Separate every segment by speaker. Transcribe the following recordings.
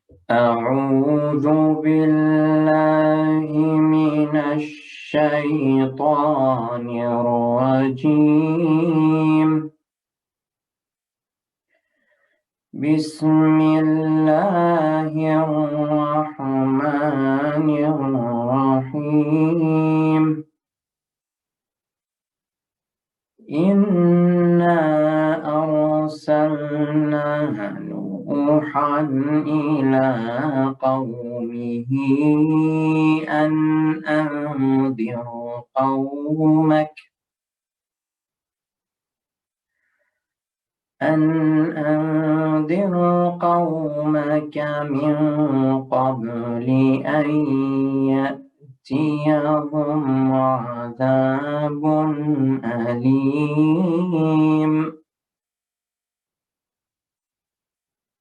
Speaker 1: أعوذ بالله من الشيطان الرجيم. بسم الله الرحمن الرحيم. إنا أرسلنا نوحا إلى قومه أن أنذر قومك من قبل أن يأتيهم عذاب أليم.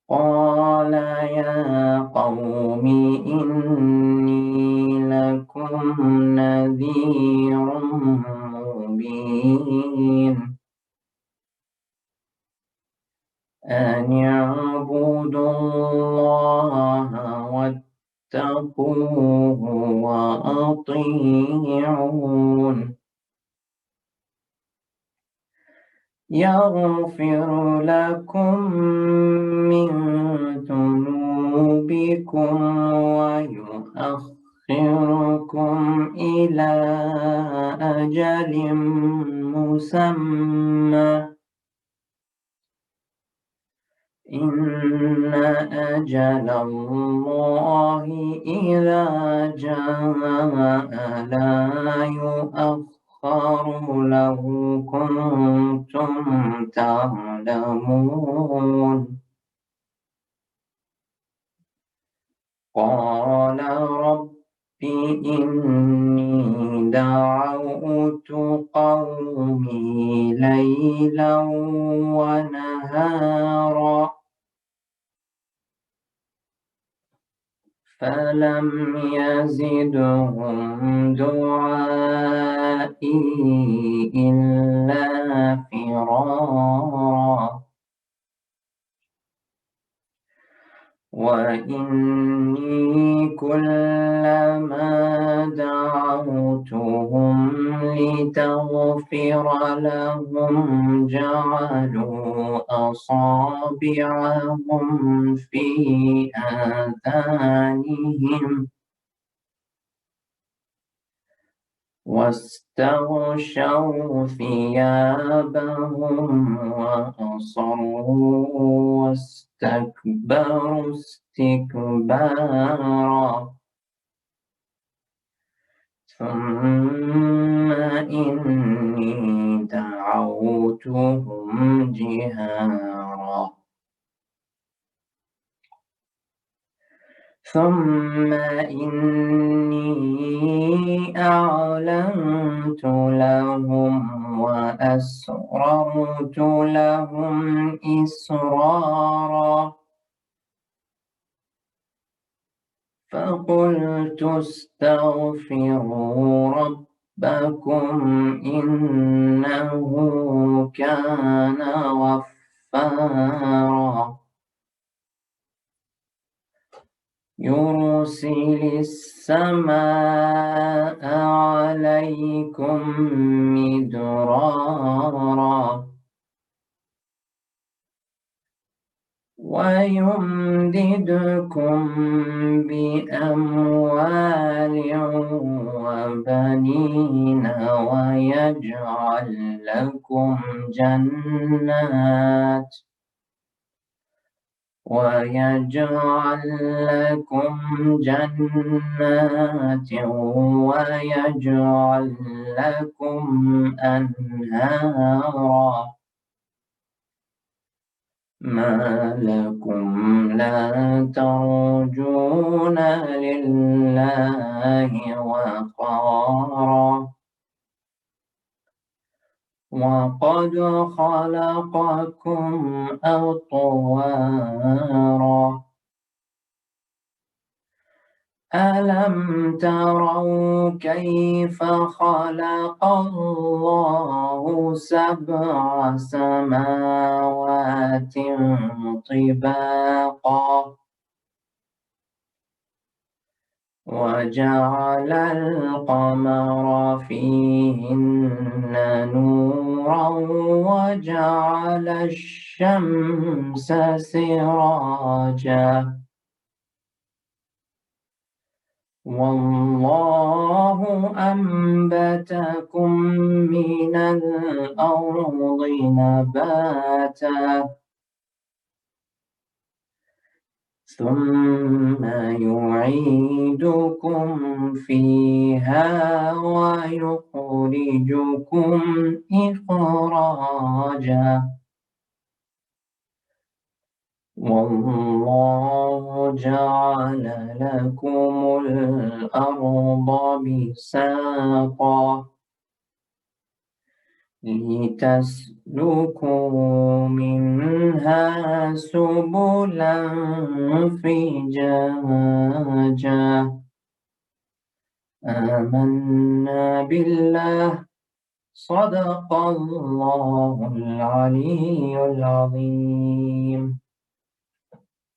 Speaker 1: قال يا قوم إني لكم نذير مبين أن اعبدوا الله واتقوه وأطيعون يغفر لكم من ذنوبكم ويؤخركم إلى أجل مسمى إن أجل الله إذا جاء لا يؤخر لو كنتم تعلمون. قال رب إني دعوت قومي ليلا ونهارا فلم يزدهم دعائي إلا فرارا وإني كلما دعوتهم لتغفر لهم جعلوا أصابعهم في آذانهم واستغشوا ثيابهم وأصروا واستكبروا استكبارا ثم إني دعوتهم جهارا ثم إني أعلنت لهم وأسررت لهم إسرارا فقلت استغفروا ربكم إنه كان غفارا يرسل السماء عليكم مدرارا ويمددكم بأموال وبنين ويجعل لكم جنات ويجعل لكم أنهارا ما لكم لا ترجون لله وقارا وقد خلقكم أطوارا ألم تروا كيف خلق الله سبع سماوات طباقا وجعل القمر فيهن نورا وجعل الشمس سراجا والله أنبتكم من الأرض نباتا ثم يعيدكم فيها ويخرجكم إخراجا والله جعل لكم الأرض بساطا لتسلكوا منها سبلا فجاجا آمنا بالله صدق الله العلي العظيم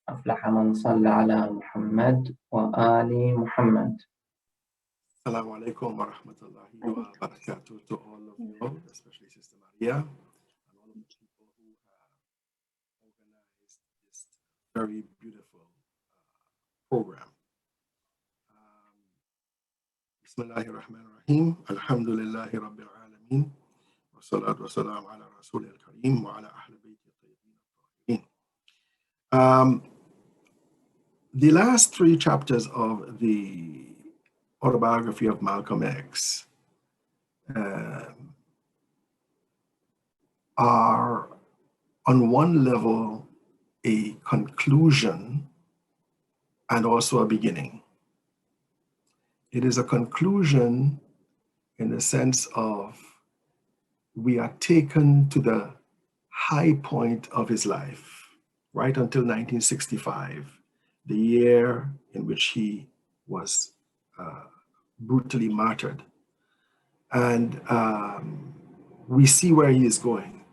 Speaker 1: أفلح من صلى على محمد وآل محمد.
Speaker 2: Assalamu alaikum wa rahmatullahi wa barakatuh to all of you, especially Sister Maria and all of the people who have organized this very beautiful program. Bismillahir Rahmanir Rahim. Alhamdulillahi Rabbil Alameen. Wa salatu wa salam ala Rasulil Kareem wa ala ahli bayti tayyibin at-tahirin. The last three chapters of the Autobiography of Malcolm X are on one level a conclusion and also a beginning. It is a conclusion in the sense of we are taken to the high point of his life, right until 1965, the year in which he was brutally martyred. And we see where he is going.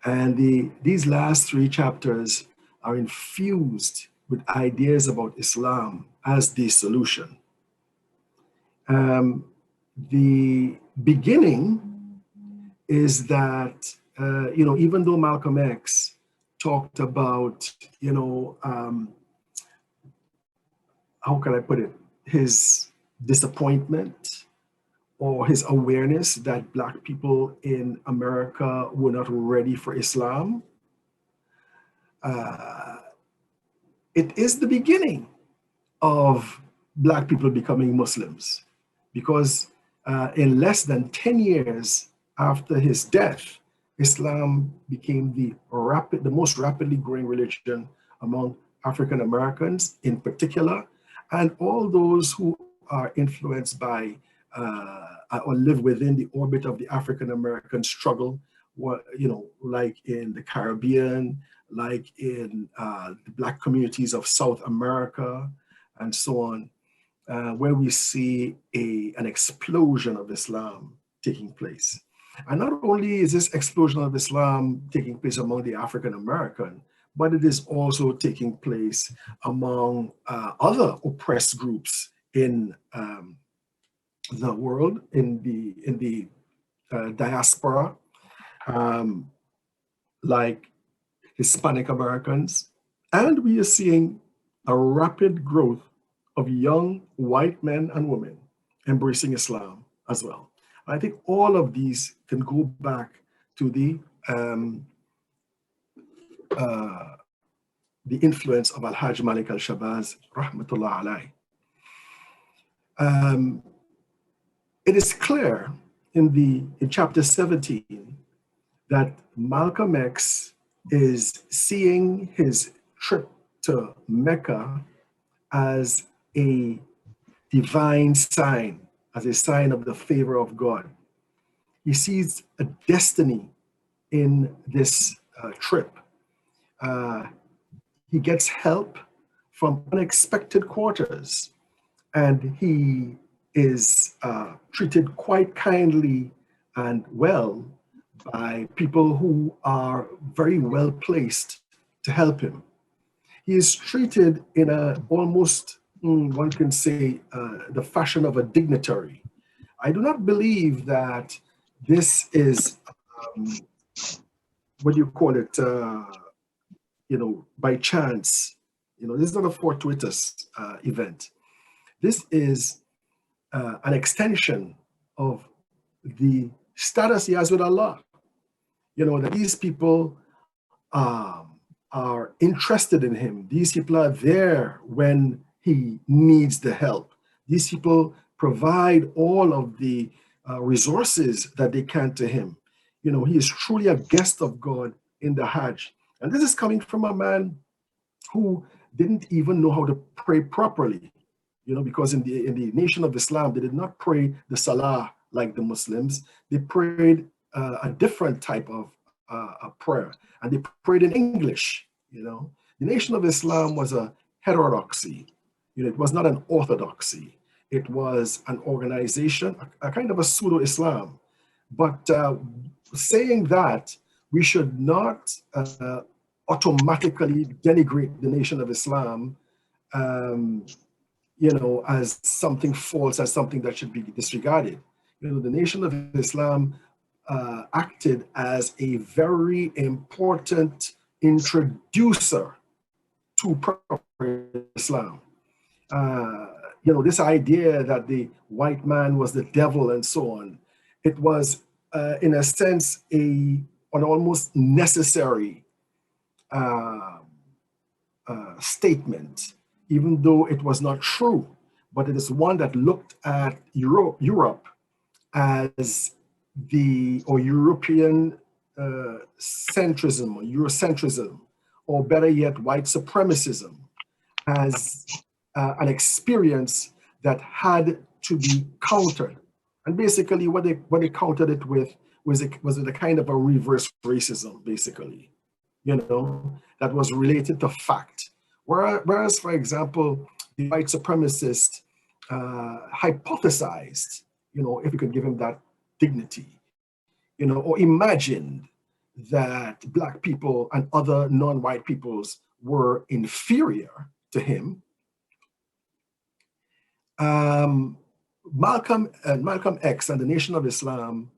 Speaker 2: And these last three chapters are infused with ideas about Islam as the solution. The beginning is that, even though Malcolm X talked about, how can I put it, his disappointment or his awareness that Black people in America were not ready for Islam, it is the beginning of Black people becoming Muslims, because in less than 10 years after his death, Islam became the most rapidly growing religion among African Americans in particular, and all those who are influenced by or live within the orbit of the African American struggle, like in the Caribbean, like in the Black communities of South America, and so on, where we see an explosion of Islam taking place. And not only is this explosion of Islam taking place among the African American, but it is also taking place among other oppressed groups in the world, in the diaspora, like Hispanic Americans. And we are seeing a rapid growth of young white men and women embracing Islam as well. I think all of these can go back to the influence of Al-Hajj Malik al-Shabazz, rahmatullah alayh. It is clear in chapter 17 that Malcolm X is seeing his trip to Mecca as a divine sign, as a sign of the favor of God. He sees a destiny in this trip. He gets help from unexpected quarters, and he is treated quite kindly and well by people who are very well placed to help him. He is treated in a almost one can say, the fashion of a dignitary. I do not believe that this is, what do you call it, by chance. This is not a fortuitous event. This is an extension of the status he has with Allah. That these people are interested in him. These people are there when he needs the help. These people provide all of the resources that they can to him. He is truly a guest of God in the Hajj. And this is coming from a man who didn't even know how to pray properly, because in the nation of Islam, they did not pray the Salah like the Muslims. They prayed a different type of a prayer, and they prayed in English. The nation of Islam was a heterodoxy. It was not an orthodoxy. It was an organization, a kind of a pseudo-Islam. But saying that, we should not automatically denigrate the nation of Islam, as something false, as something that should be disregarded. The nation of Islam acted as a very important introducer to proper Islam. This idea that the white man was the devil and so on, it was, in a sense, an almost necessary statement, even though it was not true. But it is one that looked at Europe as European centrism or Eurocentrism, or better yet, white supremacism, as an experience that had to be countered. And basically what they countered it with was a kind of a reverse racism, basically, that was related to fact. Whereas, for example, the white supremacist hypothesized, if you could give him that dignity, or imagined that Black people and other non-white peoples were inferior to him. Malcolm X and the Nation of Islam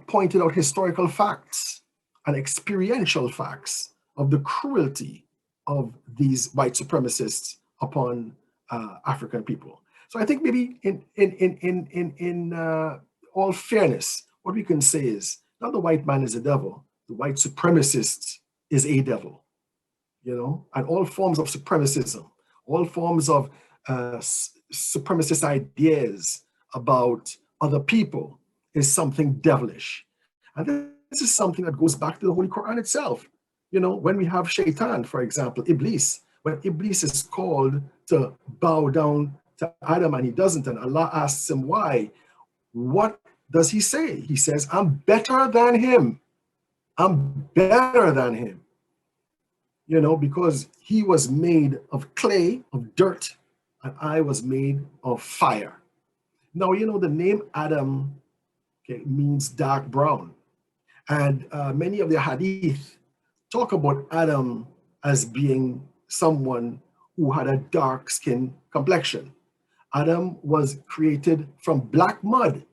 Speaker 2: pointed out historical facts and experiential facts of the cruelty of these white supremacists upon African people. So I think maybe in all fairness, what we can say is not the white man is a devil, the white supremacist is a devil, and all forms of supremacism, all forms of supremacist ideas about other people is something devilish. And this is something that goes back to the Holy Quran itself. When we have Shaitan, for example, Iblis, when Iblis is called to bow down to Adam and he doesn't, and Allah asks him why, what does he say? He says, I'm better than him. I'm better than him. Because he was made of clay, of dirt, and I was made of fire. Now, the name Adam means dark brown. And many of the hadith talk about Adam as being someone who had a dark skin complexion. Adam was created from black mud.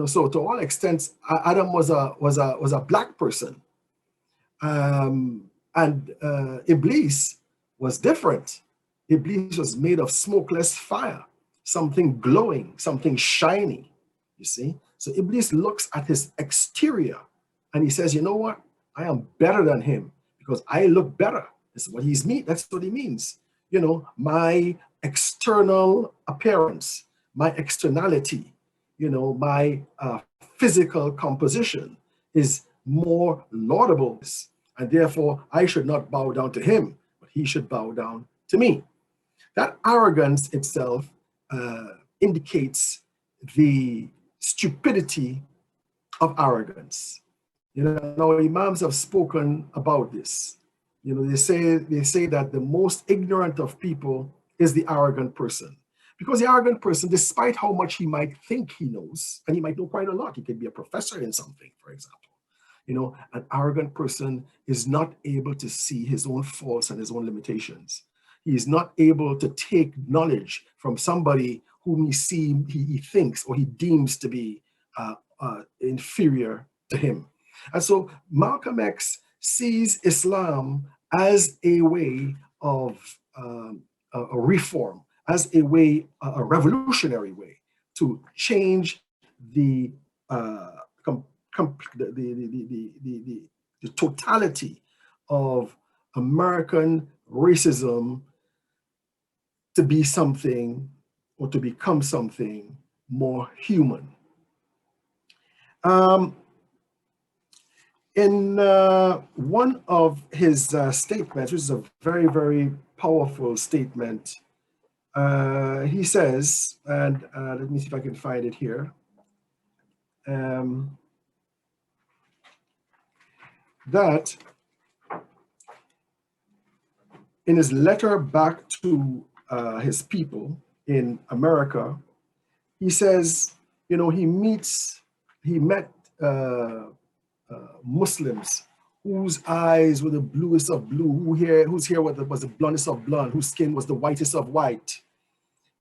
Speaker 2: So to all extents, Adam was a black person. And Iblis was different. Iblis was made of smokeless fire, something glowing, something shiny, you see? So Iblis looks at his exterior and he says, you know what? I am better than him because I look better. That's what that's what he means. My external appearance, my externality, my physical composition is more laudable. And therefore, I should not bow down to him, but he should bow down to me. That arrogance itself indicates the stupidity of arrogance. Now Imams have spoken about this. They say that the most ignorant of people is the arrogant person. Because the arrogant person, despite how much he might think he knows, and he might know quite a lot, he could be a professor in something, for example. An arrogant person is not able to see his own faults and his own limitations. He is not able to take knowledge from somebody whom he thinks or he deems to be inferior to him. And so Malcolm X sees Islam as a way of a reform, as a way, a revolutionary way to change the totality of American racism to be something or to become something more human. In one of his statements, which is a very, very powerful statement, he says, and let me see if I can find it here, that in his letter back to his people in America, he says, you know, he met Muslims whose eyes were the bluest of blue, whose hair was the blondest of blonde, whose skin was the whitest of white,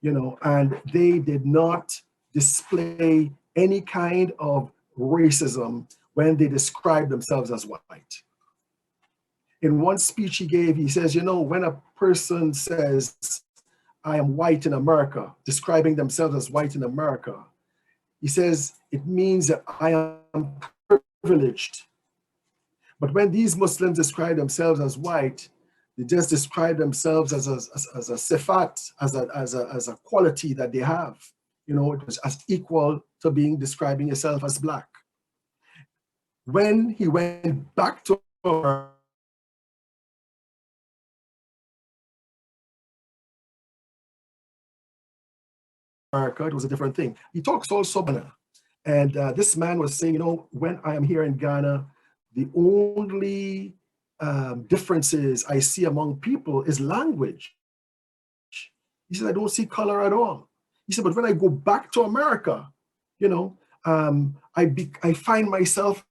Speaker 2: you know, and they did not display any kind of racism when they described themselves as white. In one speech he gave, he says, you know, when a person says, I am white in America, describing themselves as white in America, he says, it means that I am privileged. But when these Muslims describe themselves as white, they just describe themselves as a sifat, as a quality that they have, you know, as equal to describing yourself as black. When he went back to America, it was a different thing. He talks also, and this man was saying, you know, when I am here in Ghana, the only differences I see among people is language. He said, I don't see color at all. He said, but when I go back to America, you know, I find myself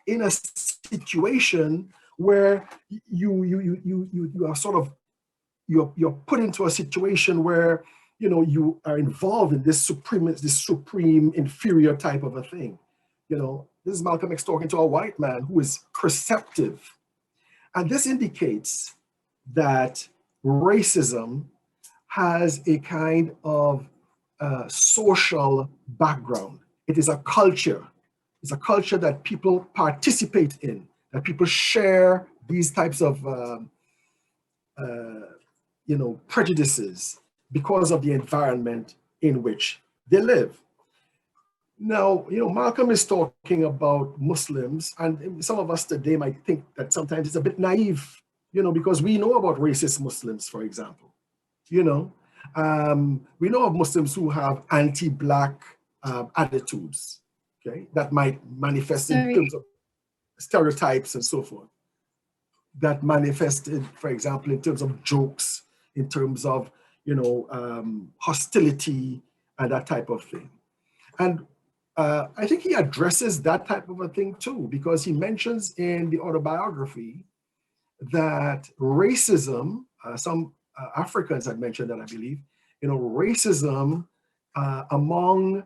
Speaker 2: in a situation where you are sort of, you're put into a situation where, you know, you are involved in this supreme inferior type of a thing. You know, this is Malcolm X talking to a white man who is perceptive. And this indicates that racism has a kind of social background. It is a culture. It's a culture that people participate in, that people share these types of you know, prejudices because of the environment in which they live. Now, you know, Malcolm is talking about Muslims, and some of us today might think that sometimes it's a bit naive, you know, because we know about racist Muslims, for example. You know, we know of Muslims who have anti-Black attitudes, okay, that might manifest in terms of stereotypes and so forth. That manifested, for example, in terms of jokes, in terms of, you know, hostility and that type of thing. And I think he addresses that type of a thing too, because he mentions in the autobiography that racism, some Africans had mentioned that, I believe, you know, racism among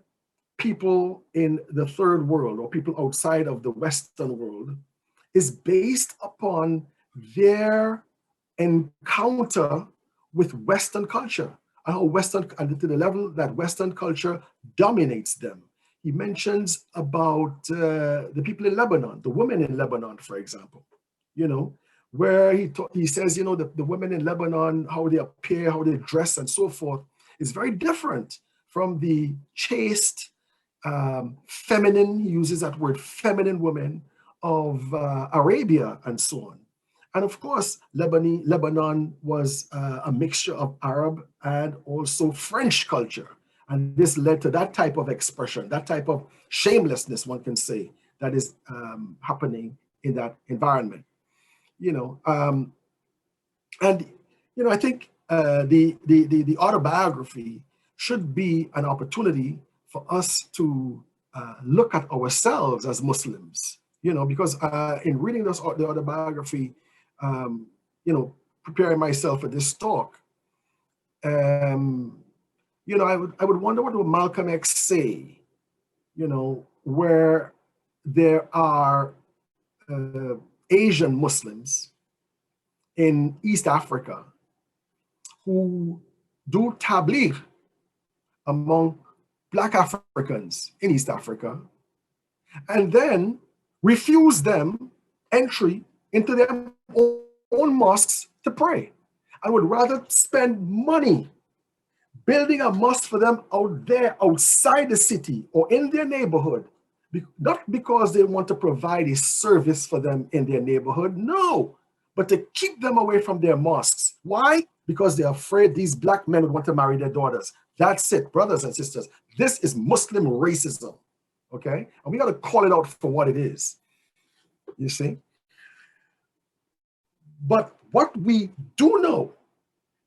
Speaker 2: people in the third world or people outside of the Western world is based upon their encounter with Western culture and how and to the level that Western culture dominates them. He mentions about the people in Lebanon, the women in Lebanon, for example, you know, where he says, you know, the women in Lebanon, how they appear, how they dress and so forth is very different from the chaste, feminine, he uses that word, feminine women of Arabia and so on. And of course, Lebanon was a mixture of Arab and also French culture. And this led to that type of expression, that type of shamelessness, one can say, that is happening in that environment. You know, and you know, I think the autobiography should be an opportunity for us to look at ourselves as Muslims. You know, because in reading the autobiography, you know, preparing myself for this talk, you know, I would wonder what would Malcolm X say, you know, where there are Asian Muslims in East Africa who do tabligh among Black Africans in East Africa, and then refuse them entry into their own mosques to pray. I would rather spend money building a mosque for them out there, outside the city or in their neighborhood, not because they want to provide a service for them in their neighborhood, no, but to keep them away from their mosques. Why? Because they're afraid these Black men would want to marry their daughters. That's it, brothers and sisters. This is Muslim racism, okay? And we got to call it out for what it is, you see? But what we do know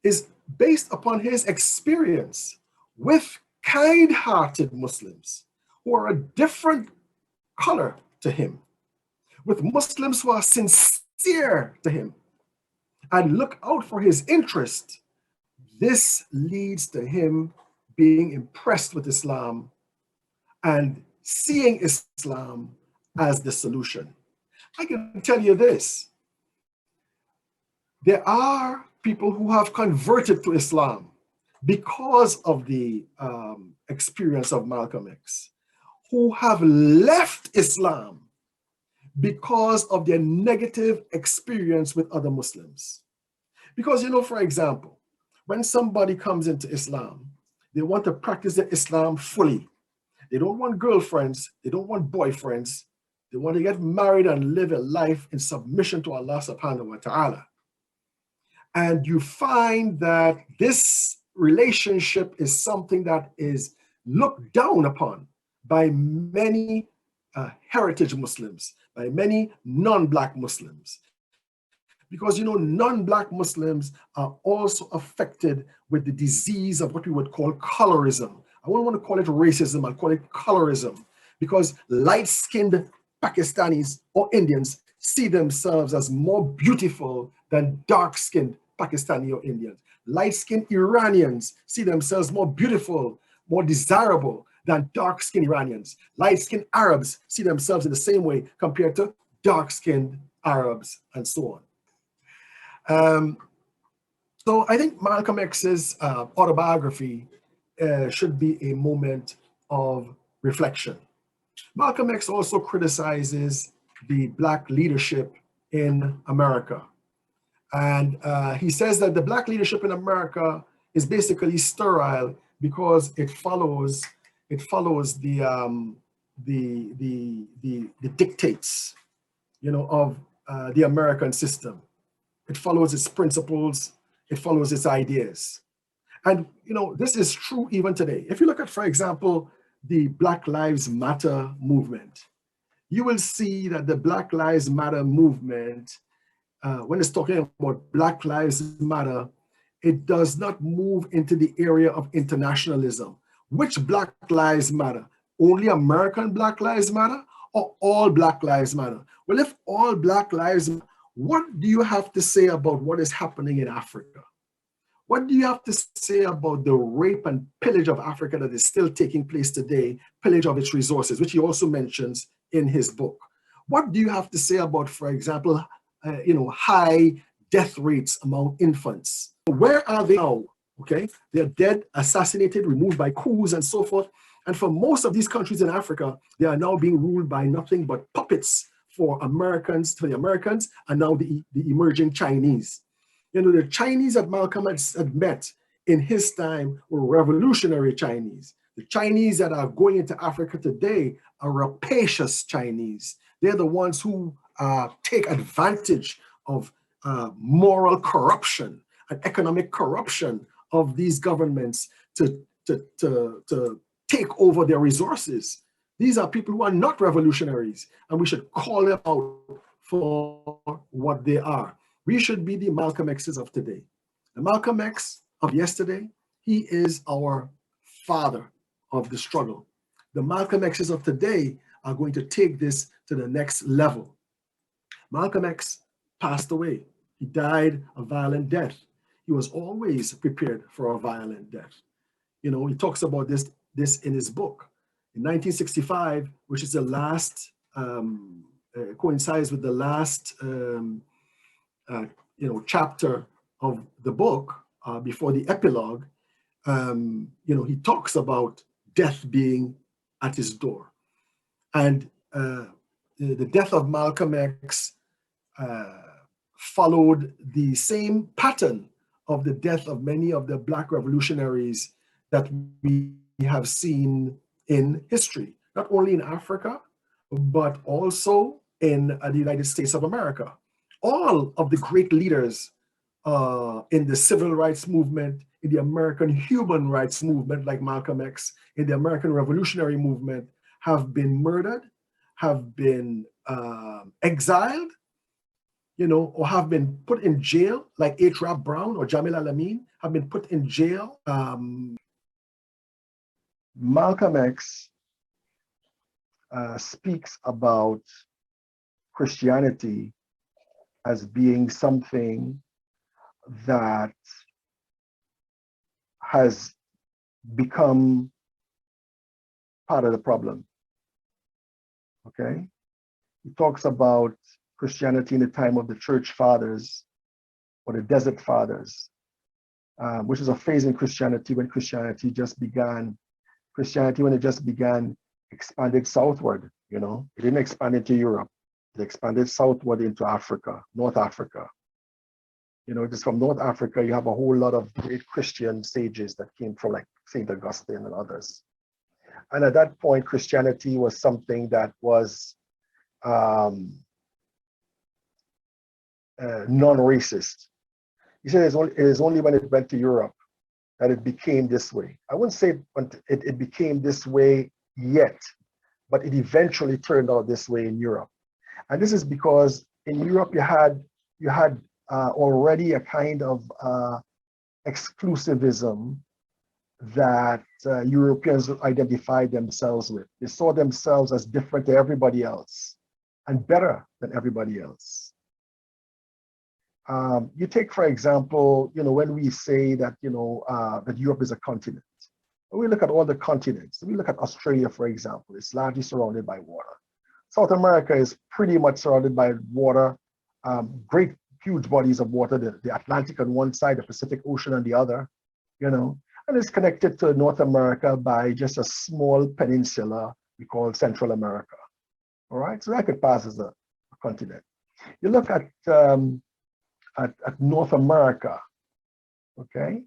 Speaker 2: is based upon his experience with kind-hearted Muslims who are a different color to him, with Muslims who are sincere to him and look out for his interest. This leads to him being impressed with Islam and seeing Islam as the solution. I can tell you this. There are people who have converted to Islam because of the experience of Malcolm X, who have left Islam because of their negative experience with other Muslims. Because, you know, for example, when somebody comes into Islam, they want to practice their Islam fully. They don't want girlfriends, they don't want boyfriends. They want to get married and live a life in submission to Allah subhanahu wa ta'ala. And you find that this relationship is something that is looked down upon by many heritage Muslims, by many non-Black Muslims. Because, you know, non-Black Muslims are also affected with the disease of what we would call colorism. I wouldn't want to call it racism, I'll call it colorism, because light-skinned Pakistanis or Indians see themselves as more beautiful than dark-skinned Pakistani or Indians. Light-skinned Iranians see themselves more beautiful, more desirable than dark-skinned Iranians. Light-skinned Arabs see themselves in the same way compared to dark-skinned Arabs, and so on. So I think Malcolm X's autobiography should be a moment of reflection. Malcolm X also criticizes the Black leadership in America. And he says that the Black leadership in America is basically sterile because it follows the dictates, you know, of the American system. It follows its principles, it follows its ideas. And, you know, this is true even today. If you look at, for example, the Black Lives Matter movement, you will see that the Black Lives Matter movement, when it's talking about Black Lives Matter, it does not move into the area of internationalism. Which Black Lives Matter? Only American Black Lives Matter or all Black Lives Matter? Well, if all Black Lives Matter, what do you have to say about what is happening in Africa? What do you have to say about the rape and pillage of Africa that is still taking place today, pillage of its resources, which he also mentions in his book? What do you have to say about, for example, you know, high death rates among infants? Where are they now? Okay, they're dead, assassinated, removed by coups and so forth. And for most of these countries in Africa, they are now being ruled by nothing but puppets for Americans, to the Americans, and now the emerging Chinese. You know, the Chinese that Malcolm had met in his time were revolutionary Chinese. The Chinese that are going into Africa today are rapacious Chinese. They're the ones who take advantage of moral corruption and economic corruption of these governments to take over their resources. These are people who are not revolutionaries, and we should call them out for what they are. We should be the Malcolm X's of today. The Malcolm X of yesterday, he is our father of the struggle. The Malcolm X's of today are going to take this to the next level. Malcolm X passed away. He died a violent death. He was always prepared for a violent death. You know, he talks about this in his book. In 1965, which is the last, coincides with the last, chapter of the book before the epilogue. He talks about death being at his door, and the death of Malcolm X followed the same pattern of the death of many of the Black revolutionaries that we have seen in history, not only in Africa, but also in the United States of America. All of the great leaders in the civil rights movement, in the American human rights movement, like Malcolm X, in the American revolutionary movement, have been murdered, have been exiled, or have been put in jail, like H. Rap Brown or Jamil Al-Amin, have been put in jail. Malcolm X speaks about Christianity as being something that has become part of the problem. Okay? He talks about Christianity in the time of the church fathers or the desert fathers, which is a phase in Christianity when Christianity just began. Christianity, when it just began, expanded southward. It didn't expand into Europe. It expanded southward into Africa, North Africa. Just from North Africa, you have a whole lot of great Christian sages that came from, like St. Augustine and others. And at that point, Christianity was something that was non-racist. He said it is only when it went to Europe that it became this way. I wouldn't say it became this way yet, but it eventually turned out this way in Europe. And this is because in Europe you had already a kind of exclusivism that Europeans identified themselves with. They saw themselves as different to everybody else and better than everybody else. You take, for example, when we say that, that Europe is a continent. When we look at all the continents, we look at Australia, for example, it's largely surrounded by water. South America is pretty much surrounded by water, great huge bodies of water, the Atlantic on one side, the Pacific Ocean on the other, and it's connected to North America by just a small peninsula we call Central America. All right, so that could pass as a continent. You look at North America, okay,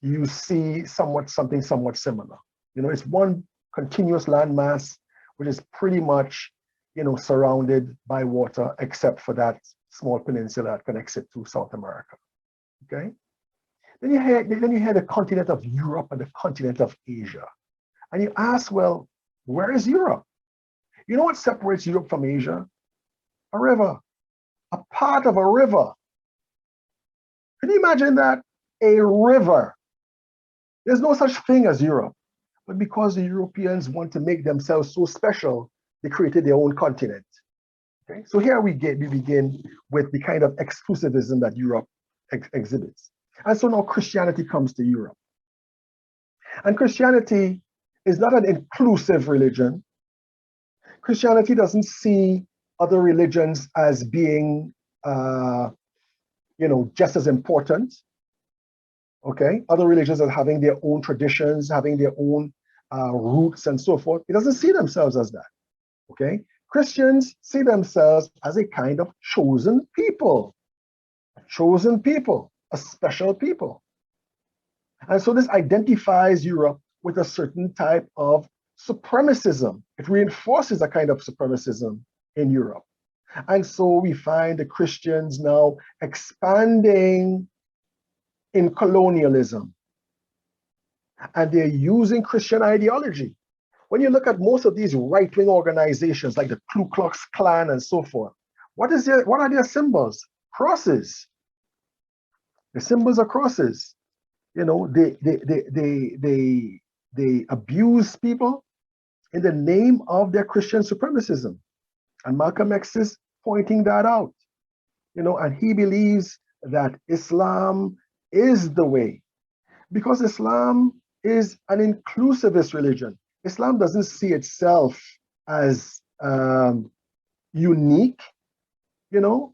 Speaker 2: you see something somewhat similar. It's one continuous landmass, which is pretty much, surrounded by water, except for that small peninsula that connects it to South America, okay? Then you have the continent of Europe and the continent of Asia. And you ask, well, where is Europe? You know what separates Europe from Asia? A river, a part of a river. Can you imagine that? A river. There's no such thing as Europe. But because the Europeans want to make themselves so special, they created their own continent. Okay? So here we begin with the kind of exclusivism that Europe exhibits. And so now Christianity comes to Europe. And Christianity is not an inclusive religion. Christianity doesn't see other religions as being, just as important. Okay, other religions are having their own traditions, having their own roots and so forth. It doesn't see themselves as that. Okay, Christians see themselves as a kind of chosen people, a special people. And so this identifies Europe with a certain type of supremacism. It reinforces a kind of supremacism in Europe. And so we find the Christians now expanding in colonialism. And they're using Christian ideology. When you look at most of these right-wing organizations like the Ku Klux Klan and so forth, what are their symbols? Crosses. The symbols are crosses. They abuse people in the name of their Christian supremacism. And Malcolm X is pointing that out. and he believes that Islam is the way, because Islam is an inclusivist religion. Islam doesn't see itself as unique. You know,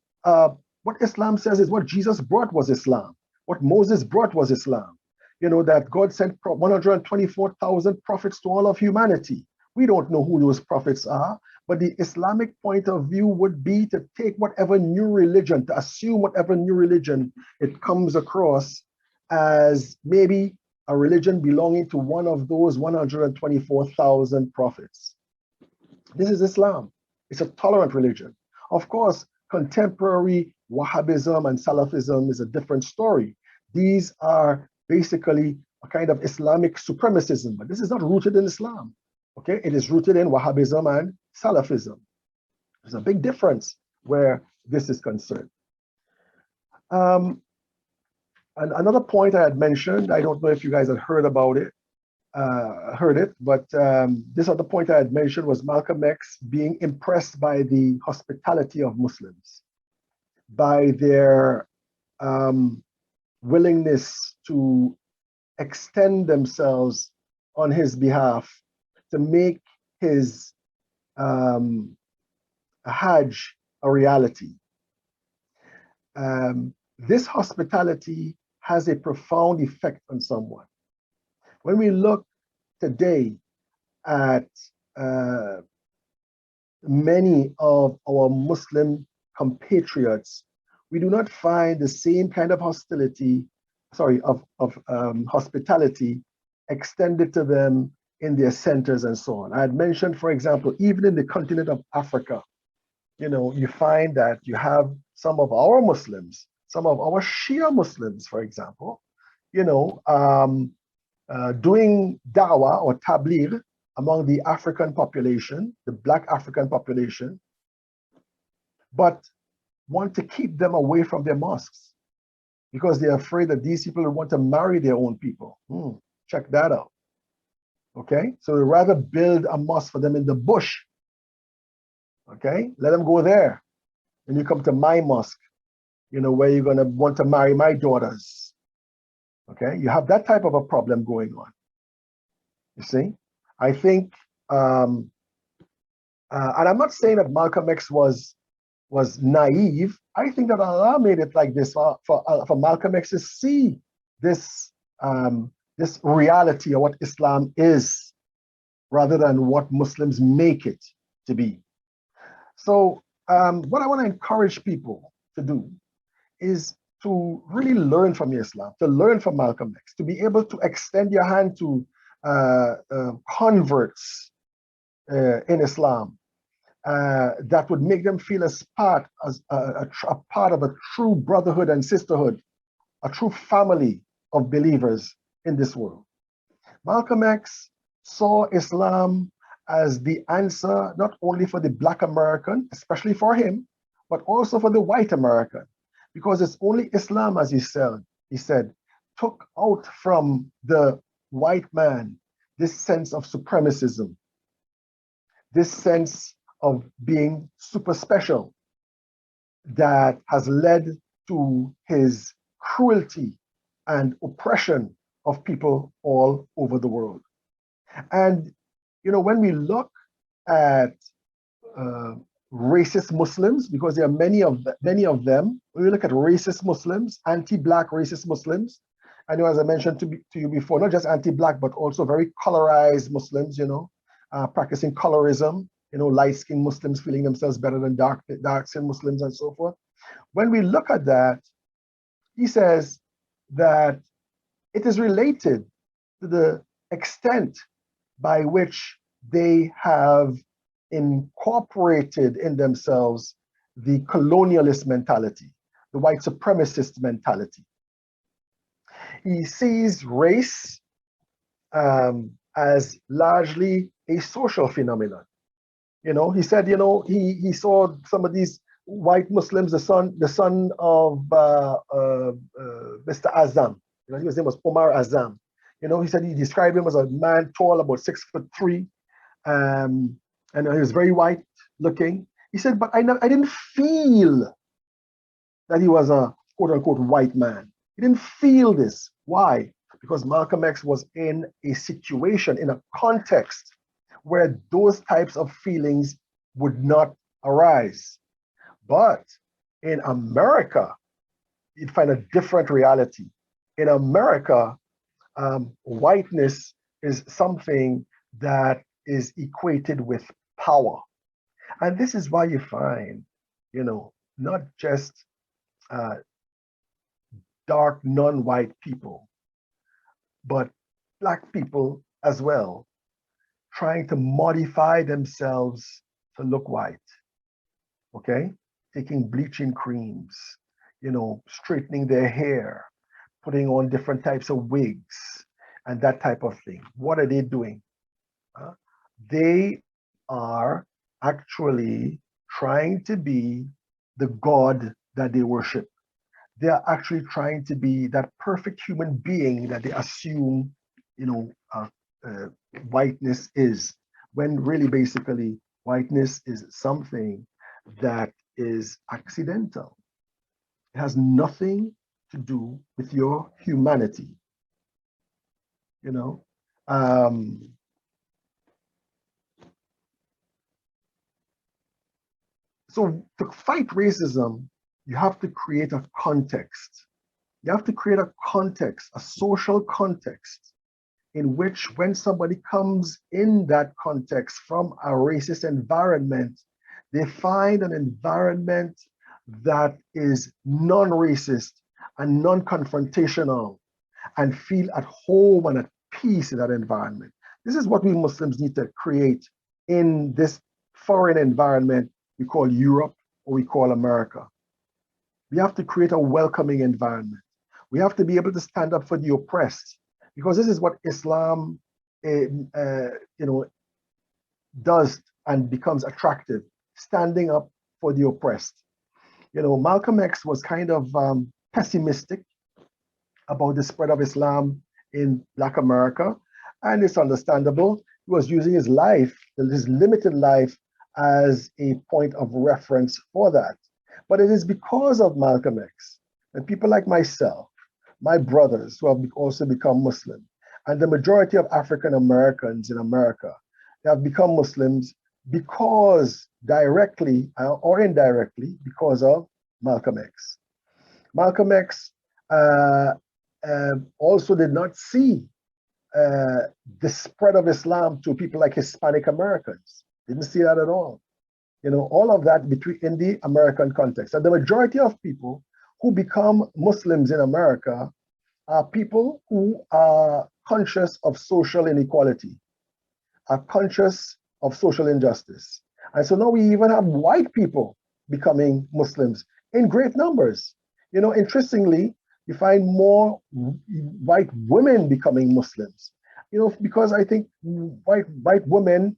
Speaker 2: what Islam says is what Jesus brought was Islam. What Moses brought was Islam. That God sent 124,000 prophets to all of humanity. We don't know who those prophets are, but the Islamic point of view would be to take whatever new religion, to assume whatever new religion it comes across as maybe a religion belonging to one of those 124,000 prophets. This is Islam. It's a tolerant religion. Of course, contemporary Wahhabism and Salafism is a different story. These are basically a kind of Islamic supremacism, but this is not rooted in Islam. Okay, it is rooted in Wahhabism and Salafism. There's a big difference where this is concerned. And another point I had mentioned, I don't know if you guys had heard about it, but this other point I had mentioned was Malcolm X being impressed by the hospitality of Muslims, by their willingness to extend themselves on his behalf to make his Hajj a reality. This hospitality has a profound effect on someone. When we look today at many of our Muslim compatriots, we do not find the same kind of hospitality extended to them in their centers and so on. I had mentioned, for example, even in the continent of Africa, you find that you have some of our Muslims, some of our Shia Muslims, for example, doing da'wah or tabligh among the African population, the Black African population, but want to keep them away from their mosques because they're afraid that these people want to marry their own people. Check that out. Okay, so they rather build a mosque for them in the bush. Okay, let them go there. And you come to my mosque, where you're going to want to marry my daughters. Okay, you have that type of a problem going on. You see, I think, and I'm not saying that Malcolm X was naive. I think that Allah made it like this for Malcolm X to see this this reality of what Islam is, rather than what Muslims make it to be. So what I want to encourage people to do is to really learn from Islam, to learn from Malcolm X, to be able to extend your hand to converts in Islam that would make them feel as part of a true brotherhood and sisterhood, a true family of believers in this world. Malcolm X saw Islam as the answer not only for the Black American, especially for him, but also for the white American, because it's only Islam, as he said, took out from the white man this sense of supremacism, this sense of being super special that has led to his cruelty and oppression of people all over the world. And when we look at racist Muslims, because there are many of them, when we look at racist Muslims, anti-Black racist Muslims, I know, as I mentioned to you before, not just anti-Black, but also very colorized Muslims, practicing colorism, light-skinned Muslims feeling themselves better than dark-skinned Muslims and so forth. When we look at that, he says that it is related to the extent by which they have incorporated in themselves the colonialist mentality, the white supremacist mentality. He sees race as largely a social phenomenon. He said, he saw some of these white Muslims, the son of Mr. Azam. His name was Omar Azam. He said he described him as a man tall, about 6'3", and he was very white looking. He said, but I didn't feel that he was a quote unquote white man. He didn't feel this. Why? Because Malcolm X was in a situation, in a context where those types of feelings would not arise. But in America, you'd find a different reality. In America, whiteness is something that is equated with power. And this is why you find, not just dark, non-white people, but Black people as well, trying to modify themselves to look white, okay? Taking bleaching creams, straightening their hair, putting on different types of wigs, and that type of thing. What are they doing? They are actually trying to be the God that they worship. They are actually trying to be that perfect human being that they assume, whiteness is, when really basically whiteness is something that is accidental. It has nothing to do with your humanity. So to fight racism, you have to create a context. You have to create a context, a social context, in which when somebody comes in that context from a racist environment, they find an environment that is non-racist and non-confrontational and feel at home and at peace in that environment. This is what we Muslims need to create in this foreign environment we call Europe or we call America. We have to create a welcoming environment. We have to be able to stand up for the oppressed, because this is what Islam, does and becomes attractive, standing up for the oppressed. Malcolm X was kind of pessimistic about the spread of Islam in Black America, and it's understandable. He was using his life, his limited life, as a point of reference for that. But it is because of Malcolm X and people like myself, my brothers who have also become Muslim, and the majority of African Americans in America have become Muslims because directly or indirectly because of Malcolm X. Malcolm X also did not see the spread of Islam to people like Hispanic Americans. Didn't see that at all. All of that in the American context. And the majority of people who become Muslims in America are people who are conscious of social inequality, are conscious of social injustice. And so now we even have white people becoming Muslims in great numbers. Interestingly, you find more white women becoming Muslims, because I think white women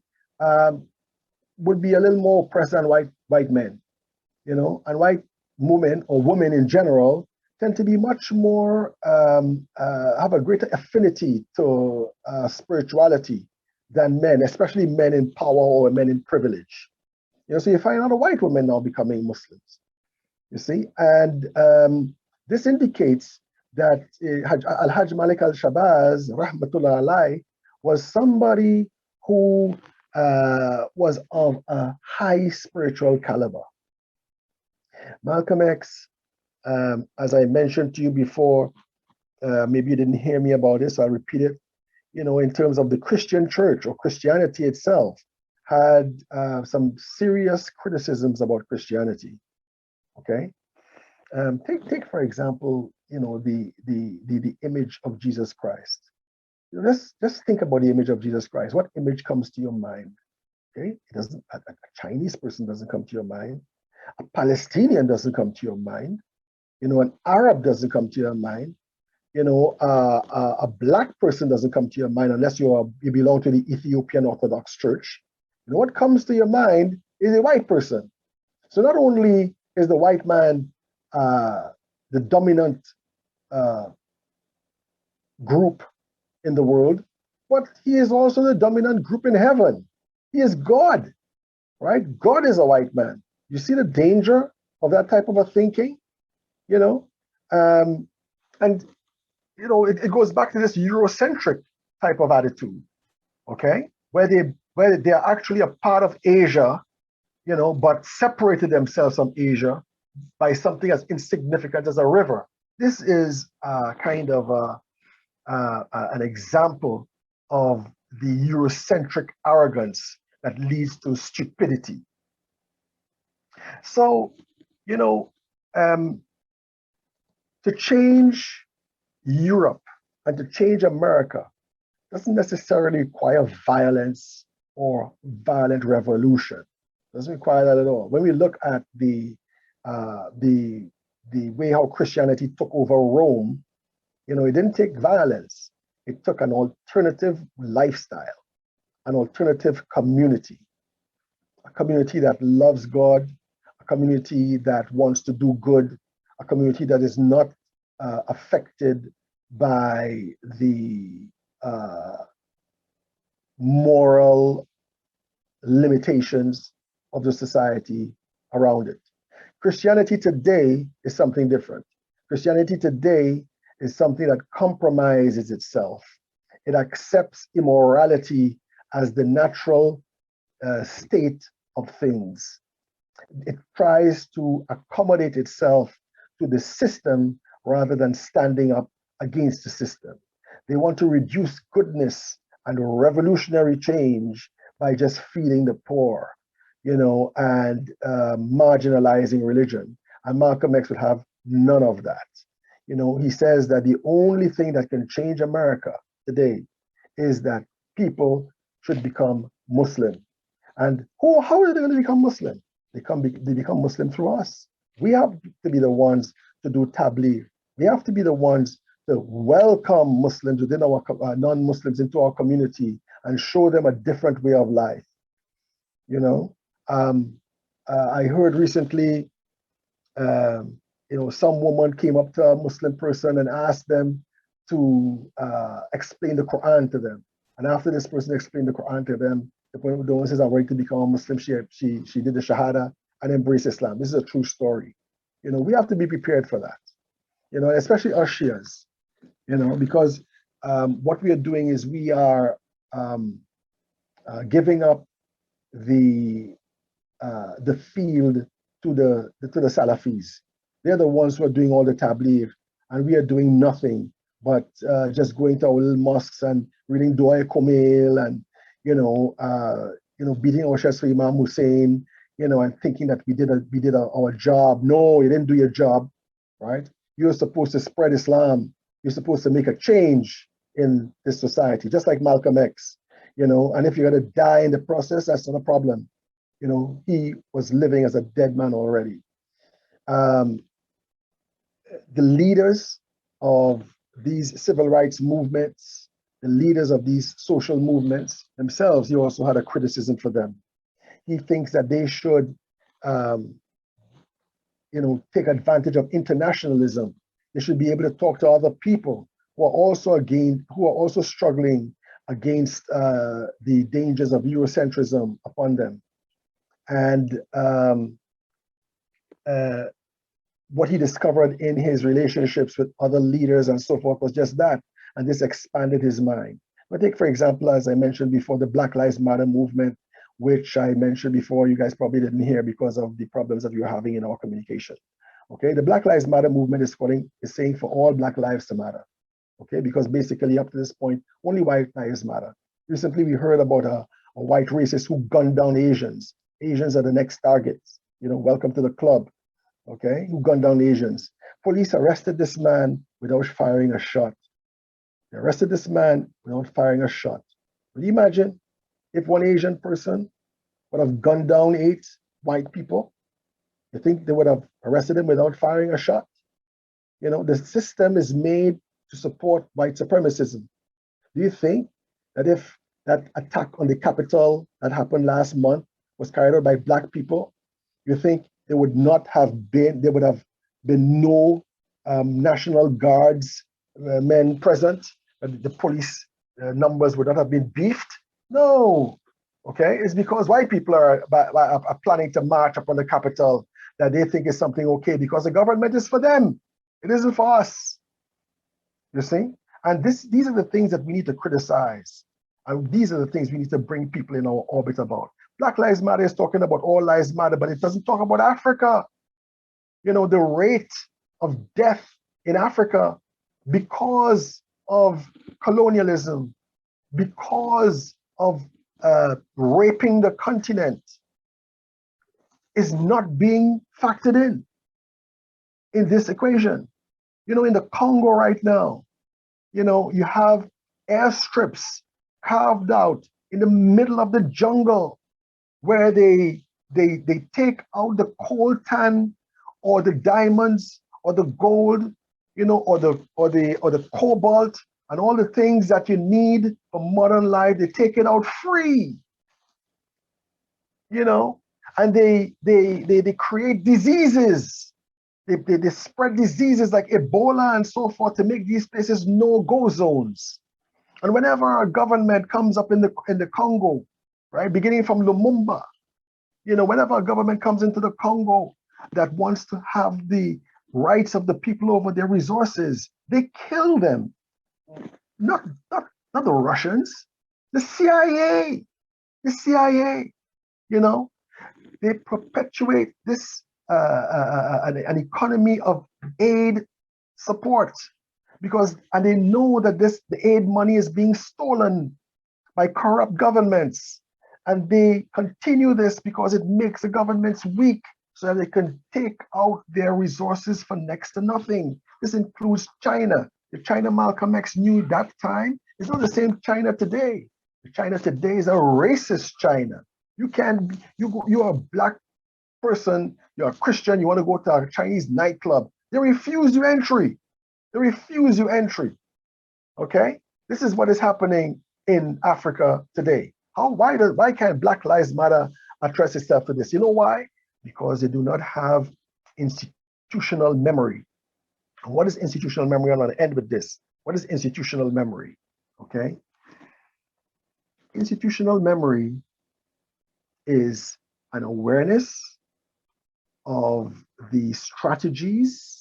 Speaker 2: would be a little more oppressed than white men, and white women or women in general tend to be much more, have a greater affinity to spirituality than men, especially men in power or men in privilege. So you find a lot of white women now becoming Muslims, you see, and this indicates that Al-Hajj Malik al-Shabazz, rahmatullah alayh, was somebody who was of a high spiritual caliber. Malcolm X, as I mentioned to you before, maybe you didn't hear me about this, I'll repeat it, in terms of the Christian church or Christianity itself, had some serious criticisms about Christianity, okay? Take for example, the image of Jesus Christ. Just think about the image of Jesus Christ. What image comes to your mind? Okay, it doesn't. A Chinese person doesn't come to your mind. A Palestinian doesn't come to your mind. An Arab doesn't come to your mind. A Black person doesn't come to your mind unless you belong to the Ethiopian Orthodox Church. What comes to your mind is a white person. So not only is the white man the dominant group in the world, but he is also the dominant group in heaven. He is God, right? God is a white man. You see the danger of that type of a thinking? you know, and it goes back to this Eurocentric type of attitude, okay, where they are actually a part of Asia, but separated themselves from Asia by something as insignificant as a river. This is kind of an example of the Eurocentric arrogance that leads to stupidity. So, to change Europe and to change America doesn't necessarily require violence or violent revolution. Doesn't require that at all. When we look at the way how Christianity took over Rome, it didn't take violence. It took an alternative lifestyle, an alternative community, a community that loves God, a community that wants to do good, a community that is not affected by the moral limitations of the society around it. Christianity today is something different. Christianity today is something that compromises itself. It accepts immorality as the natural state of things. It tries to accommodate itself to the system rather than standing up against the system. They want to reduce goodness and revolutionary change by just feeding the poor, and marginalizing religion. And Malcolm X would have none of that. He says that the only thing that can change America today is that people should become Muslim. And how are they going to become Muslim? They become Muslim through us. We have to be the ones to do tabligh. We have to be the ones to welcome Muslims within our non-Muslims into our community and show them a different way of life. I heard recently, some woman came up to a Muslim person and asked them to explain the Quran to them. And after this person explained the Quran to them, the one says, "I'm ready to become a Muslim." She did the Shahada and embraced Islam. This is a true story. We have to be prepared for that. Especially us Shias. Because what we are doing is we are giving up the field to the Salafis. They're the ones who are doing all the tabligh, and we are doing nothing but just going to our little mosques and reading Dua Komil and beating our chests for Imam Hussein, and thinking that we did our job. No, you didn't do your job, right? You're supposed to spread Islam. You're supposed to make a change in this society, just like Malcolm X, and if you're going to die in the process, that's not a problem. He was living as a dead man already. The leaders of these civil rights movements, the leaders of these social movements themselves, he also had a criticism for them. He thinks that they should, take advantage of internationalism. They should be able to talk to other people who are also struggling against the dangers of Eurocentrism upon them. And what he discovered in his relationships with other leaders and so forth was just that. And this expanded his mind. But take, for example, as I mentioned before, the Black Lives Matter movement, which I mentioned before, you guys probably didn't hear because of the problems that we were having in our communication. Okay, the Black Lives Matter movement is saying for all Black lives to matter. Okay, because basically up to this point, only white lives matter. Recently, we heard about a white racist who gunned down Asians. Asians are the next targets. Welcome to the club. Okay, who gunned down Asians. Police arrested this man without firing a shot. They arrested this man without firing a shot. Would you imagine if one Asian person would have gunned down 8 white people? You think they would have arrested him without firing a shot? The system is made to support white supremacism. Do you think that if that attack on the Capitol that happened last month was carried out by Black people, you think there would have been no National Guards men present, the police numbers would not have been beefed? No. Okay, it's because white people are planning to march upon the Capitol that they think is something okay because the government is for them. It isn't for us. You see? And these are the things that we need to criticize. And these are the things we need to bring people in our orbit about. Black Lives Matter is talking about all lives matter, but it doesn't talk about Africa. You know, the rate of death in Africa because of colonialism, because of raping the continent, is not being factored in this equation. You know, in the Congo right now, you know, you have airstrips carved out in the middle of the jungle where they take out the coltan or the diamonds or the gold, you know, or the cobalt and all the things that you need for modern life. They take it out free, you know, and they create diseases. They spread diseases like Ebola and so forth to make these places no-go zones. And whenever a government comes up in the Congo, right, beginning from Lumumba, you know, whenever a government comes into the Congo that wants to have the rights of the people over their resources, they kill them. Not the Russians, the CIA, you know, they perpetuate this an economy of aid support and they know that the aid money is being stolen by corrupt governments, and they continue this because it makes the governments weak so that they can take out their resources for next to nothing. This includes China. The China Malcolm X knew that time is not the same China today. The China today is a racist China. You can't, you're a black person, you're a Christian, you want to go to a Chinese nightclub, they refuse you entry. They refuse you entry. Okay? This is what is happening in Africa today. Why can't Black Lives Matter address itself to this? You know why? Because they do not have institutional memory. And what is institutional memory? I'm going to end with this. What is institutional memory? Okay? Institutional memory is an awareness of the strategies,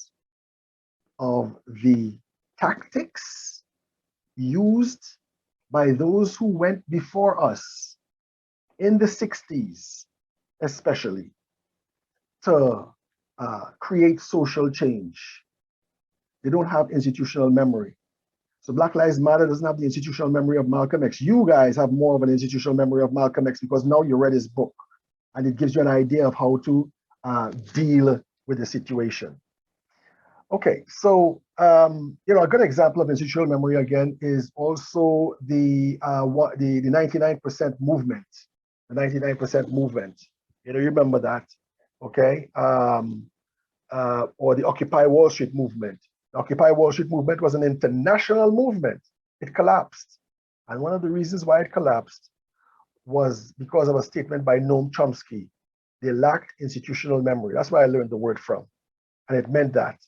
Speaker 2: of the tactics used by those who went before us in the 60s, especially, to create social change. They don't have institutional memory. So Black Lives Matter doesn't have the institutional memory of Malcolm X. You guys have more of an institutional memory of Malcolm X because now you read his book and it gives you an idea of how to deal with the situation. Okay, so you know, a good example of institutional memory again is also the 99% movement, the 99% movement. You know, you remember that, okay? Or the Occupy Wall Street movement. The Occupy Wall Street movement was an international movement. It collapsed, and one of the reasons why it collapsed was because of a statement by Noam Chomsky. They lacked institutional memory. That's where I learned the word from, and it meant that.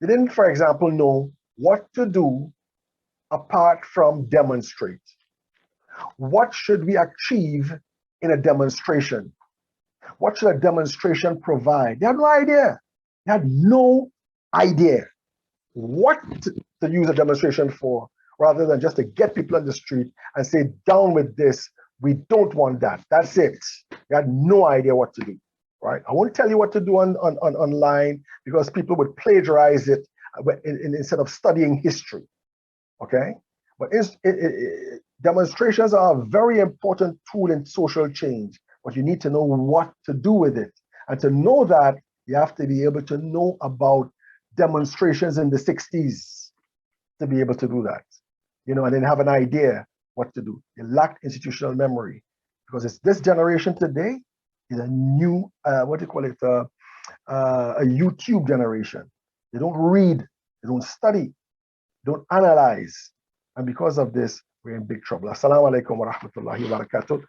Speaker 2: They didn't, for example, know what to do apart from demonstrate. What should we achieve in a demonstration? What should a demonstration provide? They had no idea. They had no idea what to use a demonstration for, rather than just to get people on the street and say, down with this, we don't want that. That's it. They had no idea what to do. Right? I won't tell you what to do online because people would plagiarize it instead of studying history. Okay? But demonstrations are a very important tool in social change, but you need to know what to do with it. And to know that, you have to be able to know about demonstrations in the 60s to be able to do that. You know, and then have an idea what to do. They lack institutional memory because it's this generation today is a new, a YouTube generation. They don't read, they don't study, they don't analyze. And because of this, we're in big trouble. Assalamu alaikum wa rahmatullahi wa barakatuh.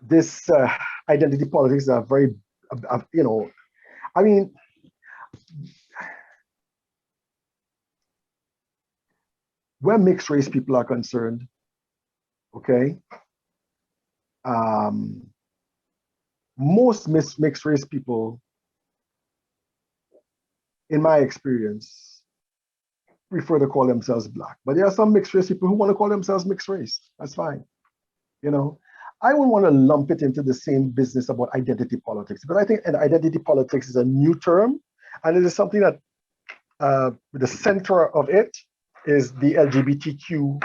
Speaker 2: This identity politics are very, you know, I mean, where mixed race people are concerned, okay, most mixed race people, in my experience, prefer to call themselves black. But there are some mixed race people who want to call themselves mixed race. That's fine. You know, I wouldn't want to lump it into the same business about identity politics, because I think identity politics is a new term, and it is something that the center of it is the LGBTQ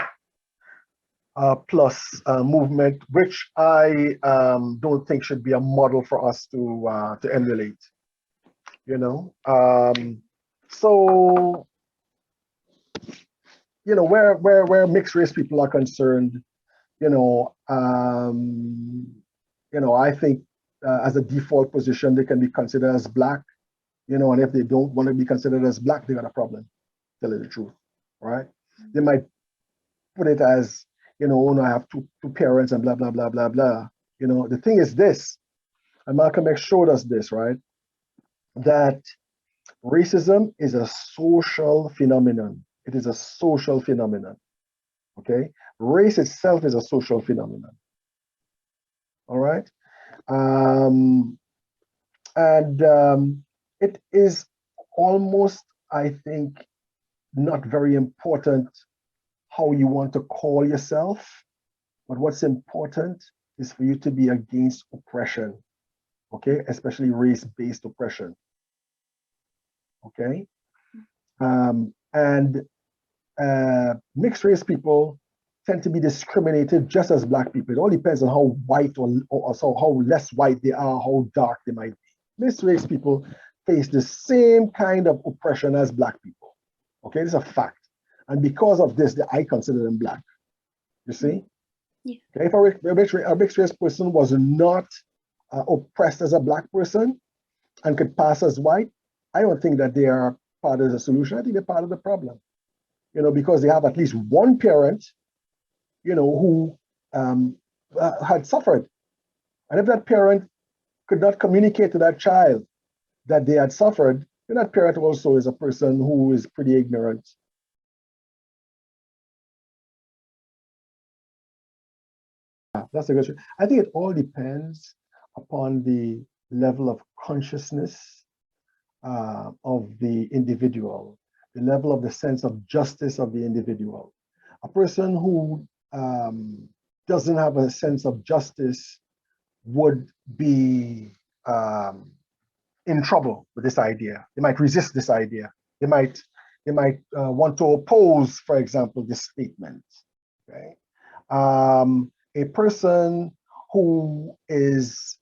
Speaker 2: plus movement, which I don't think should be a model for us to emulate. You know, so you know where mixed race people are concerned, you know, I think as a default position they can be considered as black, you know, and if they don't want to be considered as black, they got a problem. Tell you the truth, right? They might put it as, you know, oh, no, I have two parents and blah blah blah blah blah. You know, the thing is this, and Malcolm X showed us this, right? That racism is a social phenomenon. It is a social phenomenon. Okay, race itself is a social phenomenon. All right, it is almost, I think, not very important how you want to call yourself, but what's important is for you to be against oppression, okay, especially race-based oppression, okay, and mixed race people tend to be discriminated just as black people. It all depends on how white or so how less white they are, how dark they might be. Mixed race people face the same kind of oppression as black people. Okay, this is a fact. And because of this, I consider them black. You see?
Speaker 3: Yeah.
Speaker 2: Okay, if a mixed race person was not oppressed as a black person and could pass as white, I don't think that they are part of the solution. I think they're part of the problem. You know, because they have at least one parent, you know, who had suffered. And if that parent could not communicate to that child that they had suffered, then that parent also is a person who is pretty ignorant. That's a good question. I think it all depends upon the level of consciousness of the individual, the level of the sense of justice of the individual. A person who doesn't have a sense of justice would be in trouble with this idea. They might resist this idea. They might want to oppose, for example, this statement. Okay, a person who is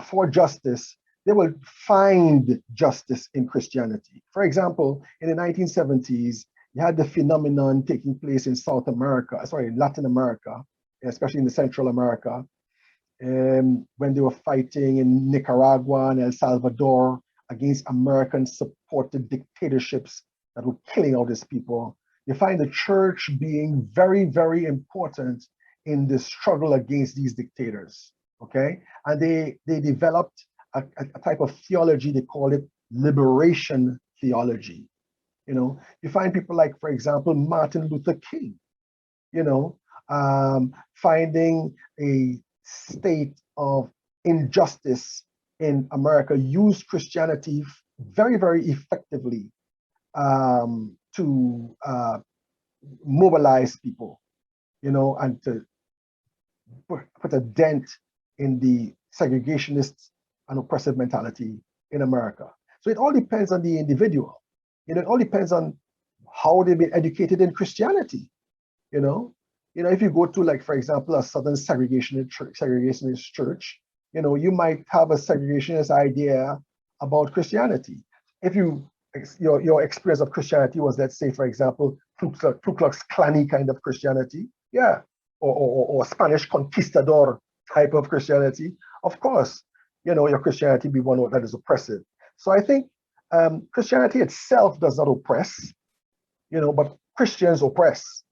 Speaker 2: for justice, they will find justice in Christianity. For example, in the 1970s, you had the phenomenon taking place in in Latin America, especially in the Central America, when they were fighting in Nicaragua and El Salvador against American-supported dictatorships that were killing all these people. You find the church being very, very important in the struggle against these dictators, okay? And they developed a type of theology, they call it liberation theology. You know, you find people like, for example, Martin Luther King, you know, finding a state of injustice in America, used Christianity very, very effectively to mobilize people, you know, and to put a dent in the segregationist and oppressive mentality in America. So it all depends on the individual. You know, it all depends on how they've been educated in Christianity. You know, if you go to, like, for example, a Southern segregationist church, you know, you might have a segregationist idea about Christianity. If your experience of Christianity was, let's say, for example, Ku Klux Klan kind of Christianity, yeah, or Spanish conquistador type of Christianity, of course, you know, your Christianity be one that is oppressive. So I think Christianity itself does not oppress, you know, but Christians oppress.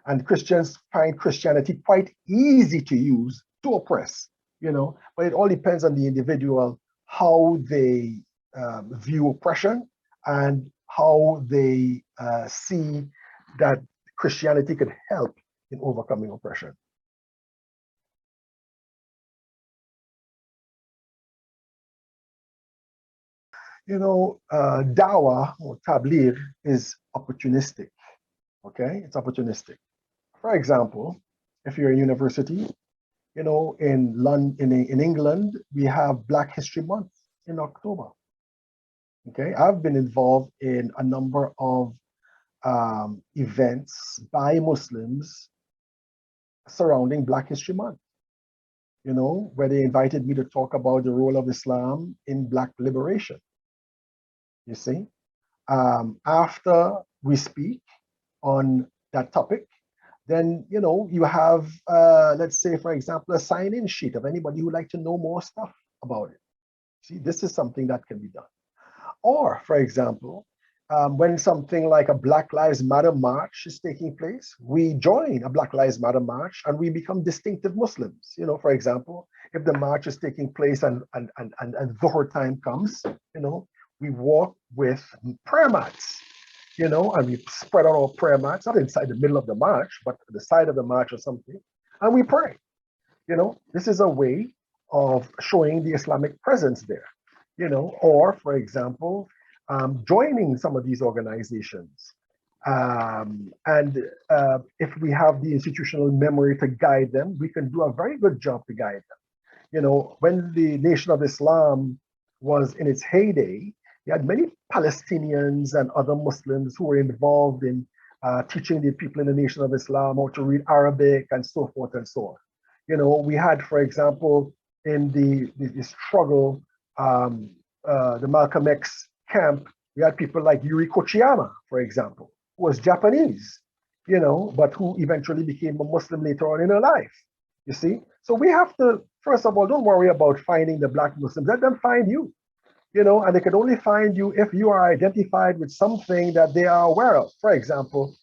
Speaker 2: And Christians find Christianity quite easy to use to oppress, you know, but it all depends on the individual, how they view oppression and how they see that Christianity could help in overcoming oppression. dawah or tabligh is opportunistic. Okay, it's opportunistic. For example, if you're a university, in London, in England, we have Black History Month in October. Okay, I've been involved in a number of events by Muslims surrounding Black History Month. Where they invited me to talk about the role of Islam in Black liberation. You see, after we speak on that topic, then you have, let's say, for example, a sign-in sheet of anybody who would like to know more stuff about it. See, this is something that can be done. Or, for example, when something like a Black Lives Matter march is taking place, we join a Black Lives Matter march and we become distinctive Muslims. For example, if the march is taking place and Dhuhr time comes, we walk with prayer mats, and we spread out our prayer mats, not inside the middle of the march, but the side of the march or something, and we pray. This is a way of showing the Islamic presence there. Or for example, joining some of these organizations. If we have the institutional memory to guide them, we can do a very good job to guide them. When the Nation of Islam was in its heyday, you had many Palestinians and other Muslims who were involved in teaching the people in the Nation of Islam how to read Arabic and so forth and so on. We had, for example, in the struggle, the Malcolm X camp, we had people like Yuri Kochiyama, for example, who was Japanese, but who eventually became a Muslim later on in her life. You see? So we have to, first of all, don't worry about finding the Black Muslims. Let them find you, and they can only find you if you are identified with something that they are aware of. For example,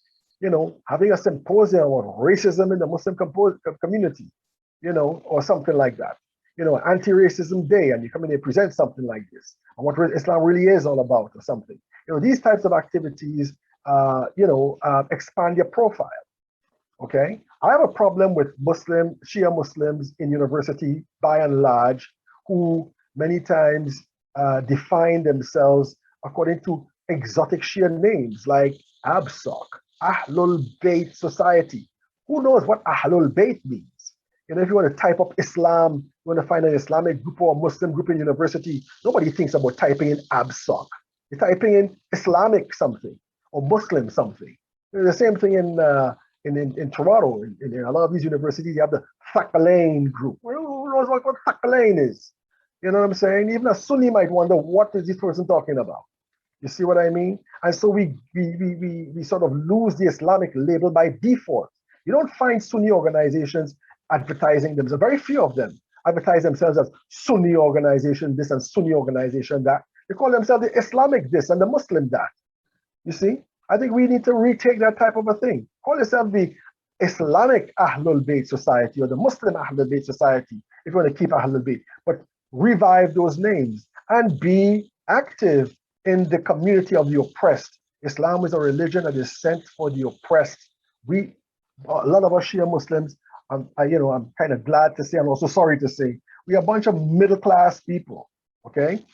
Speaker 2: having a symposium on racism in the Muslim community, or something like that. Anti-racism day, and you come in and present something like this, and what Islam really is all about, or something. These types of activities, expand your profile. Okay, I have a problem with Shia Muslims in university, by and large, who many times define themselves according to exotic Shia names like Absok, Ahlul Bayt Society. Who knows what Ahlul Bayt means? If you want to type up Islam, you want to find an Islamic group or a Muslim group in university, nobody thinks about typing in Absok. You're typing in Islamic something or Muslim something. The same thing in Toronto. In a lot of these universities, you have the Thakalain group. Who knows what Thakalain is? You know what I'm saying? Even a Sunni might wonder, what is this person talking about? You see what I mean? And so we sort of lose the Islamic label by default. You don't find Sunni organizations advertising themselves. Very few of them advertise themselves as Sunni organization this and Sunni organization that. They call themselves the Islamic this and the Muslim that. You see? I think we need to retake that type of a thing. Call yourself the Islamic Ahlul Bayt Society or the Muslim Ahlul Bayt Society if you want to keep Ahlul Bayt. But revive those names and be active in the community of the oppressed. Islam is a religion that is sent for the oppressed. A lot of us Shia Muslims, I'm kind of glad to say, I'm also sorry to say, we are a bunch of middle-class people, okay?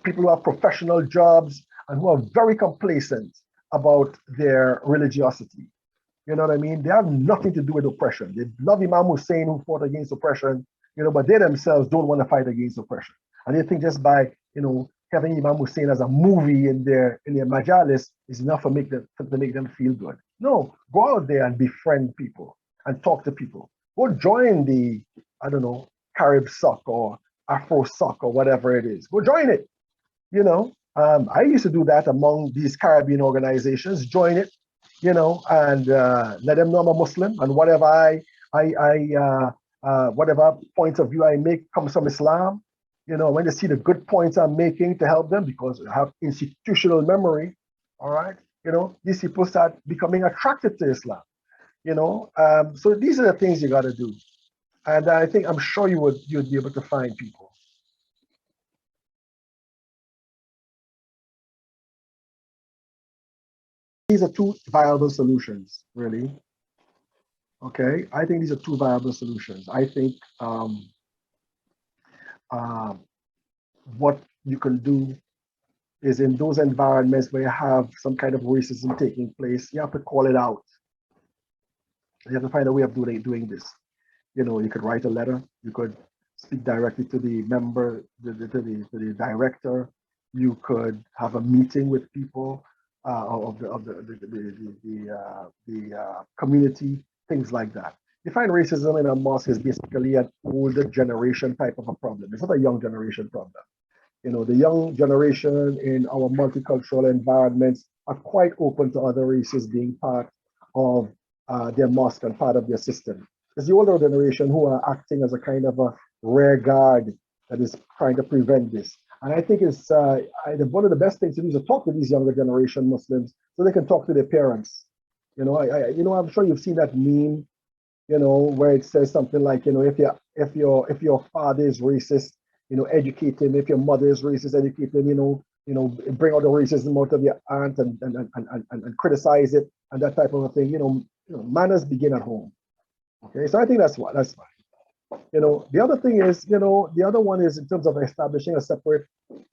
Speaker 2: People who have professional jobs and who are very complacent about their religiosity. You know what I mean? They have nothing to do with oppression. They love Imam Hussein who fought against oppression, but they themselves don't want to fight against oppression. And they think just by, having Imam Hussein as a movie in their majalis is enough to make them feel good. No, go out there and befriend people and talk to people. Go join the, Carib Sock or Afro Sock or whatever it is. Go join it. I used to do that among these Caribbean organizations, join it, and let them know I'm a Muslim, and whatever whatever points of view I make comes from Islam. When they see the good points I'm making to help them because I have institutional memory, all right, these people start becoming attracted to Islam, so these are the things you got to do. And I'm sure you'd be able to find people. These are two viable solutions, really. Okay, I think these are two viable solutions. I think what you can do is in those environments where you have some kind of racism taking place, you have to call it out. You have to find a way of doing this. You know, you could write a letter, you could speak directly to the member, to the director, you could have a meeting with people of the community, things like that. You find racism in a mosque is basically an older generation type of a problem. It's not a young generation problem. You know, the young generation in our multicultural environments are quite open to other races being part of their mosque and part of their system. It's the older generation who are acting as a kind of a rear guard that is trying to prevent this. And I think it's one of the best things to do is to talk to these younger generation Muslims so they can talk to their parents. You know, I'm sure you've seen that meme, you know, where it says something like, you know, if your father is racist, you know, educate him. If your mother is racist, educate him. You know, bring out the racism out of your aunt and criticize it and that type of a thing. You know, manners begin at home. Okay, so I think that's fine. You know, the other thing is, you know, the other one is in terms of establishing a separate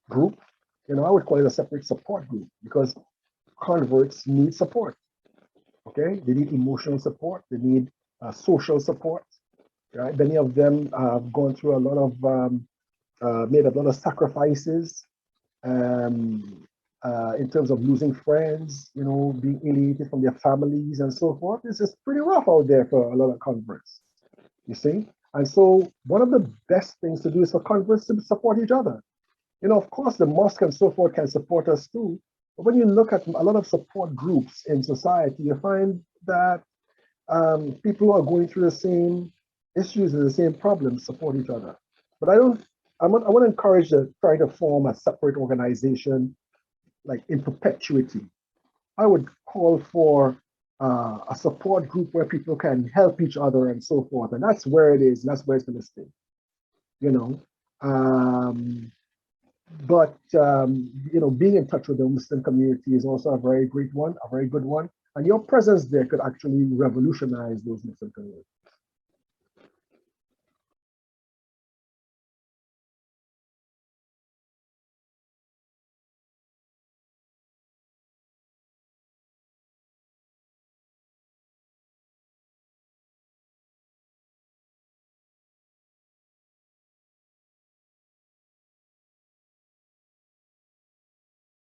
Speaker 2: group. You know, I would call it a separate support group because converts need support. Okay, they need emotional support. They need social support. Right, many of them have gone through a lot of made a lot of sacrifices in terms of losing friends, you know, being alienated from their families and so forth. It's just pretty rough out there for a lot of converts, you see? And so one of the best things to do is for converts to support each other. You know, of course, the mosque and so forth can support us too. But when you look at a lot of support groups in society, you find that people who are going through the same issues and the same problems support each other. But I want to encourage to try to form a separate organization, like in perpetuity. I would call for a support group where people can help each other and so forth. And that's where it is. And that's where it's going to stay, you know. You know, being in touch with the Muslim community is also a very great one, a very good one. And your presence there could actually revolutionize those Muslim communities.